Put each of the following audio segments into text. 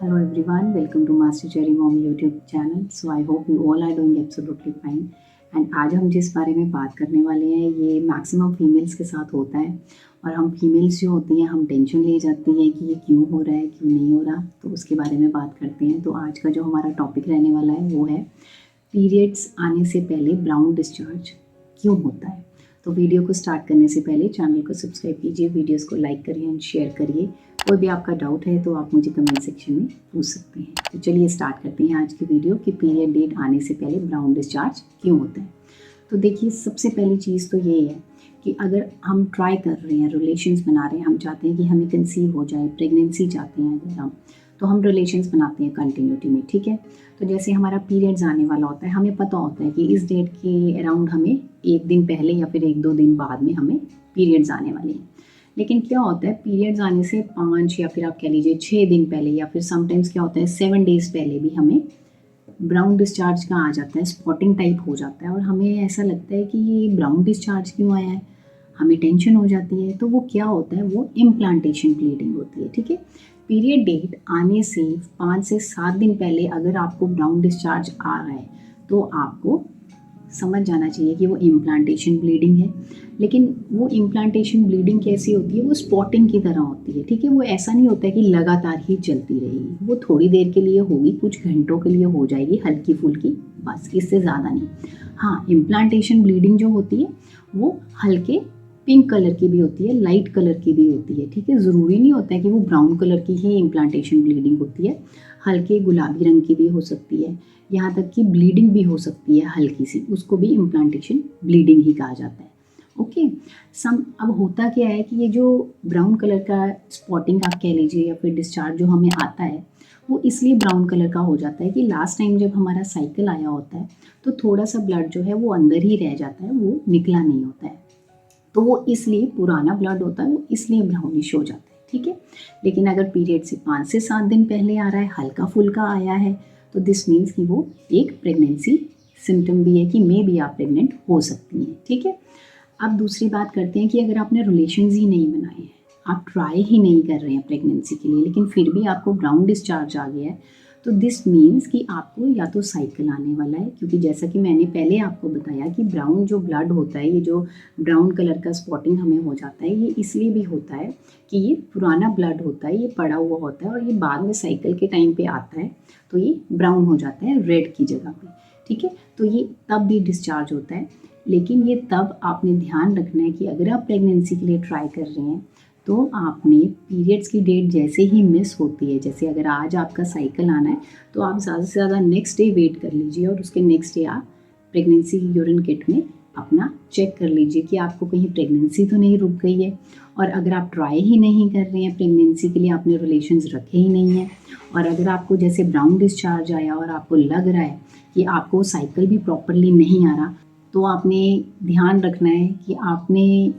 Hello everyone, welcome to Master Cherry Mom YouTube channel. So I hope you all are doing absolutely fine. And आज हम जिस बारे में बात करने वाले हैं ये मैक्सिमम फीमेल्स के साथ होता है और हम फीमेल्स जो होती हैं हम टेंशन ले जाती हैं कि ये क्यों हो रहा है क्यों नहीं हो रहा, तो उसके बारे में बात करते हैं। तो आज का जो हमारा टॉपिक रहने वाला है वो है पीरियड्स आने से पहले ब्राउन डिस्चार्ज क्यों होता है। तो वीडियो को स्टार्ट करने से पहले चैनल को सब्सक्राइब कीजिए, वीडियोस को लाइक करिए एंड शेयर करिए। कोई भी आपका डाउट है तो आप मुझे कमेंट सेक्शन में पूछ सकते हैं। तो चलिए स्टार्ट करते हैं आज की वीडियो कि पीरियड डेट आने से पहले ब्राउन डिस्चार्ज क्यों होता है। तो देखिए, सबसे पहली चीज़ तो ये है कि अगर हम ट्राई कर रहे हैं, रिलेशंस बना रहे हैं, हम चाहते हैं कि हमें कंसीव हो जाए, प्रेगनेंसी चाहते हैं अगर हम, तो हम रिलेशंस बनाते हैं कंटिन्यूटी में, ठीक है। तो जैसे हमारा पीरियड्स आने वाला होता है, हमें पता होता है कि इस डेट के अराउंड हमें एक दिन पहले या फिर एक दो दिन बाद में हमें पीरियड्स आने वाले हैं। लेकिन क्या होता है, पीरियड्स आने से 5 या फिर आप कह लीजिए 6 दिन पहले या फिर समटाइम्स क्या होता है 7 डेज़ पहले भी हमें ब्राउन डिस्चार्ज का आ जाता है, स्पॉटिंग टाइप हो जाता है और हमें ऐसा लगता है कि ये ब्राउन डिस्चार्ज क्यों आया है, हमें टेंशन हो जाती है। तो वो क्या होता है, वो इम्प्लांटेशन ब्लीडिंग होती है, ठीक है। पीरियड डेट आने से 5 से 7 दिन पहले अगर आपको ब्राउन डिस्चार्ज आ रहा है तो आपको समझ जाना चाहिए कि वो इम्प्लांटेशन ब्लीडिंग है। लेकिन वो इम्प्लांटेशन ब्लीडिंग कैसी होती है, वो स्पॉटिंग की तरह होती है, ठीक है। वो ऐसा नहीं होता है कि लगातार ही चलती रहेगी, वो थोड़ी देर के लिए होगी, कुछ घंटों के लिए हो जाएगी हल्की फुल्की, बस, इससे ज़्यादा नहीं। हाँ, इम्प्लांटेशन ब्लीडिंग जो होती है वो हल्के पिंक कलर की भी होती है, लाइट कलर की भी होती है, ठीक है। ज़रूरी नहीं होता है कि वो ब्राउन कलर की ही इम्प्लांटेशन ब्लीडिंग होती है, हल्के गुलाबी रंग की भी हो सकती है, यहाँ तक कि ब्लीडिंग भी हो सकती है हल्की सी, उसको भी इम्प्लांटेशन ब्लीडिंग ही कहा जाता है। ओके, अब होता क्या है कि ये जो ब्राउन कलर का स्पॉटिंग आप कह लीजिए या फिर डिस्चार्ज जो हमें आता है वो इसलिए ब्राउन कलर का हो जाता है कि लास्ट टाइम जब हमारा साइकिल आया होता है तो थोड़ा सा ब्लड जो है वो अंदर ही रह जाता है, वो निकला नहीं होता है, तो वो इसलिए पुराना ब्लड होता है, वो इसलिए ब्राउनिश हो जाता है, ठीक है। लेकिन अगर पीरियड से 5 से 7 दिन पहले आ रहा है, हल्का फुल्का आया है, तो दिस मीन्स कि वो एक प्रेगनेंसी सिम्टम भी है कि मे बी आप प्रेग्नेंट हो सकती हैं, ठीक है। अब दूसरी बात करते हैं कि अगर आपने रिलेशंस ही नहीं बनाए हैं, आप ट्राई ही नहीं कर रहे हैं प्रेगनेंसी के लिए, लेकिन फिर भी आपको ब्राउन डिस्चार्ज आ गया है, तो दिस मीन्स कि आपको या तो साइकिल आने वाला है, क्योंकि जैसा कि मैंने पहले आपको बताया कि ब्राउन जो ब्लड होता है, ये जो ब्राउन कलर का स्पॉटिंग हमें हो जाता है, ये इसलिए भी होता है कि ये पुराना ब्लड होता है, ये पड़ा हुआ होता है और ये बाद में साइकिल के टाइम पे आता है तो ये ब्राउन हो जाता है रेड की जगह पे, ठीक है। तो ये तब भी डिस्चार्ज होता है, लेकिन ये तब आपने ध्यान रखना है कि अगर आप प्रेगनेंसी के लिए ट्राई कर रहे हैं तो आपने पीरियड्स की डेट जैसे ही मिस होती है, जैसे अगर आज आपका साइकिल आना है तो आप ज़्यादा से ज़्यादा नेक्स्ट डे वेट कर लीजिए और उसके नेक्स्ट डे आप प्रेगनेंसी यूरिन किट में अपना चेक कर लीजिए कि आपको कहीं प्रेगनेंसी तो नहीं रुक गई है। और अगर आप ट्राई ही नहीं कर रहे हैं प्रेगनेंसी के लिए, आपने रिलेशंस रखे ही नहीं हैं, और अगर आपको जैसे ब्राउन डिस्चार्ज आया और आपको लग रहा है कि आपको साइकिल भी प्रॉपरली नहीं आ रहा, तो आपने ध्यान रखना है कि आपने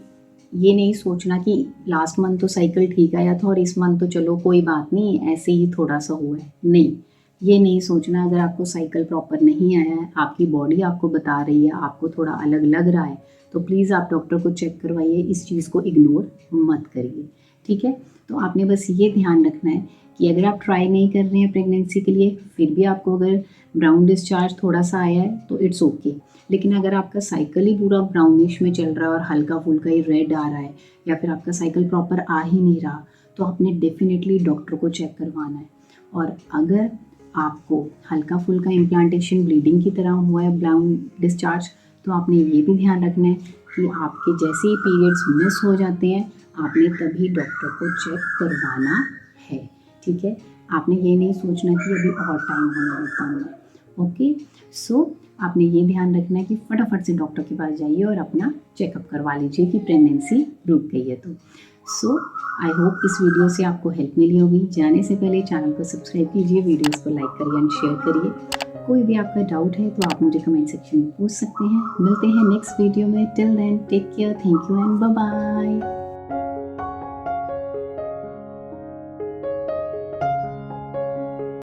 ये नहीं सोचना कि लास्ट मंथ तो साइकिल ठीक आया था और इस मंथ तो चलो कोई बात नहीं, ऐसे ही थोड़ा सा हुआ है, नहीं, ये नहीं सोचना। अगर आपको साइकिल प्रॉपर नहीं आया है, आपकी बॉडी आपको बता रही है आपको थोड़ा अलग लग रहा है, तो प्लीज़ आप डॉक्टर को चेक करवाइए, इस चीज़ को इग्नोर मत करिए, ठीक है। तो आपने बस ये ध्यान रखना है कि अगर आप ट्राई नहीं कर रहे हैं प्रेगनेंसी के लिए, फिर भी आपको अगर ब्राउन डिस्चार्ज थोड़ा सा आया है तो इट्स ओके। लेकिन अगर आपका साइकिल ही पूरा ब्राउनिश में चल रहा है और हल्का फुल्का ही रेड आ रहा है या फिर आपका साइकिल प्रॉपर आ ही नहीं रहा, तो आपने डेफिनेटली डॉक्टर को चेक करवाना है। और अगर आपको हल्का फुल्का इम्प्लांटेशन ब्लीडिंग की तरह हुआ है ब्राउन डिस्चार्ज, तो आपने ये भी ध्यान रखना है कि आपके जैसे ही पीरियड्स मिस हो जाते हैं आपने तभी डॉक्टर को चेक करवाना है, ठीक है। आपने ये नहीं सोचना कि अभी और टाइम होने देता हूँ, ओके। सो आपने ये ध्यान रखना है कि फटाफट से डॉक्टर के पास जाइए और अपना चेकअप करवा लीजिए कि प्रेगनेंसी रुक गई है तो। सो आई होप इस वीडियो से आपको हेल्प मिली होगी। जाने से पहले चैनल को सब्सक्राइब कीजिए, वीडियोस को लाइक करिए एंड शेयर करिए। कोई भी आपका डाउट है तो आप मुझे कमेंट सेक्शन में पूछ सकते हैं। मिलते हैं नेक्स्ट वीडियो में, till then take care, thank you and bye bye.